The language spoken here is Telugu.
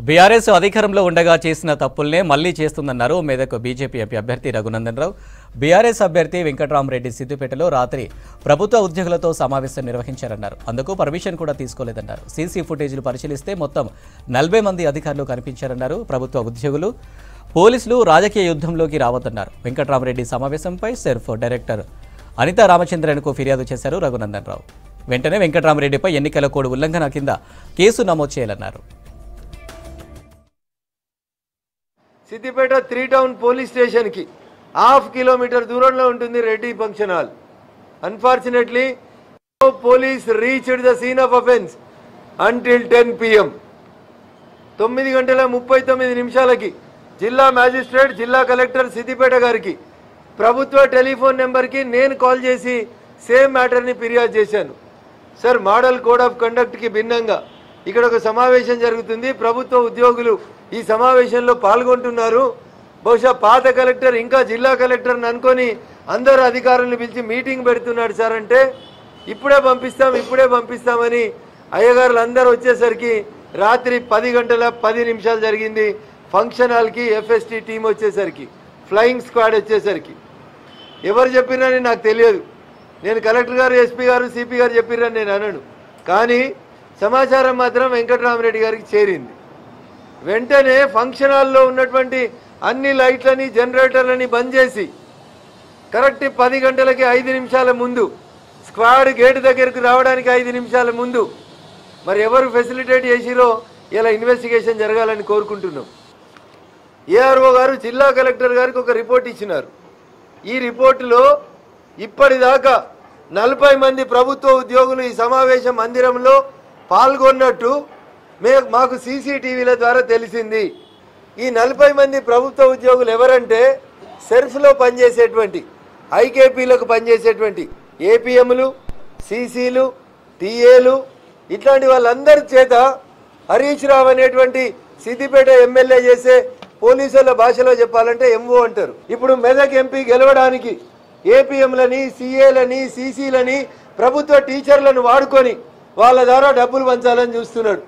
బీఆర్ఎస్ అధికారంలో ఉండగా చేసిన తప్పుల్నే మళ్లీ చేస్తుందన్నారు మెదక్ బీజేపీ ఎంపీ అభ్యర్థి రఘునందన్ రావు. బీఆర్ఎస్ అభ్యర్థి వెంకట్రామరెడ్డి సిద్దిపేటలో రాత్రి ప్రభుత్వ ఉద్యోగులతో సమావేశం నిర్వహించారన్నారు. అందుకు పర్మిషన్ కూడా తీసుకోలేదన్నారు. సీసీ ఫుటేజీలు పరిశీలిస్తే మొత్తం 40 మంది అధికారులు కనిపించారన్నారు. ప్రభుత్వ ఉద్యోగులు, పోలీసులు రాజకీయ యుద్ధంలోకి రావద్దన్నారు. వెంకట్రామరెడ్డి సమావేశంపై సెర్ఫ్ డైరెక్టర్ అనితా రామచంద్రన్కు ఫిర్యాదు చేశారు రఘునందన్ రావు. వెంటనే వెంకట్రామరెడ్డిపై ఎన్నికల కోడ్ ఉల్లంఘన కింద కేసు నమోదు చేయాలన్నారు. సిద్దిపేట 3 టౌన్ పోలీస్ స్టేషన్ కి 1/2 కిలోమీటర్ దూరంలో ఉంటుంది Reddy function hall. Unfortunately police reached the scene of offence until 10 PM. 9:39 జిల్లా మ్యాజిస్ట్రేట్, జిల్లా కలెక్టర్ సిద్దిపేట గారికి ప్రభుత్వ టెలిఫోన్ నెంబర్కి నేను కాల్ చేసి సేమ్ మ్యాటర్ని ఫిర్యాదు చేశాను. సార్, మోడల్ కోడ్ ఆఫ్ కండక్ట్కి భిన్నంగా ఇక్కడ ఒక సమావేశం జరుగుతుంది, ప్రభుత్వ ఉద్యోగులు ఈ సమావేశంలో పాల్గొంటున్నారు, బహుశా పాత కలెక్టర్ ఇంకా జిల్లా కలెక్టర్ని అనుకొని అందరు అధికారులను పిలిచి మీటింగ్ పెడుతున్నాడు సార్ అంటే, ఇప్పుడే పంపిస్తామని అయ్యగారులు అందరూ వచ్చేసరికి రాత్రి 10:10 జరిగింది. ఫంక్షన్ హాల్కి ఎఫ్ఎస్టీ టీం వచ్చేసరికి, ఫ్లయింగ్ స్క్వాడ్ వచ్చేసరికి ఎవరు చెప్పిరని నాకు తెలియదు. నేను కలెక్టర్ గారు, ఎస్పీ గారు, సిపి గారు చెప్పిరని నేను అనను, కానీ సమాచారం మాత్రం వెంకట్రామరెడ్డి గారికి చేరింది. వెంటనే ఫంక్షన్ హాల్లో ఉన్నటువంటి అన్ని లైట్లని, జనరేటర్లని బంద్ చేసి కరెక్ట్ 10 గంటలకి 5 నిమిషాల ముందు స్క్వాడ్ గేటు దగ్గరకు రావడానికి 5 నిమిషాల ముందు మరి ఎవరు ఫెసిలిటేట్ చేసిరో ఇలా ఇన్వెస్టిగేషన్ జరగాలని కోరుకుంటున్నాం. ఏఆర్ఓ గారు జిల్లా కలెక్టర్ గారికి ఒక రిపోర్ట్ ఇచ్చినారు. ఈ రిపోర్టులో ఇప్పటిదాకా 40 మంది ప్రభుత్వ ఉద్యోగులు ఈ సమావేశ మందిరంలో పాల్గొన్నట్టు మాకు సీసీటీవీల ద్వారా తెలిసింది. ఈ 40 మంది ప్రభుత్వ ఉద్యోగులు ఎవరంటే, సెర్ఫ్లో పనిచేసేటువంటి, ఐకేపీలకు పనిచేసేటువంటి ఏపీఎంలు, సీసీలు, టీఏలు, ఇట్లాంటి వాళ్ళందరి చేత హరీష్ రావు అనేటువంటి సిద్దిపేట ఎమ్మెల్యే చేసే పోలీసుల భాషలో చెప్పాలంటే ఎంఓ అంటారు. ఇప్పుడు మెదక్ ఎంపీ గెలవడానికి ఏపీఎంలని, సీఏలని, సీసీలని, ప్రభుత్వ టీచర్లను వాడుకొని వాళ్ళ ద్వారా డబ్బులు పంచాలని చూస్తున్నాడు.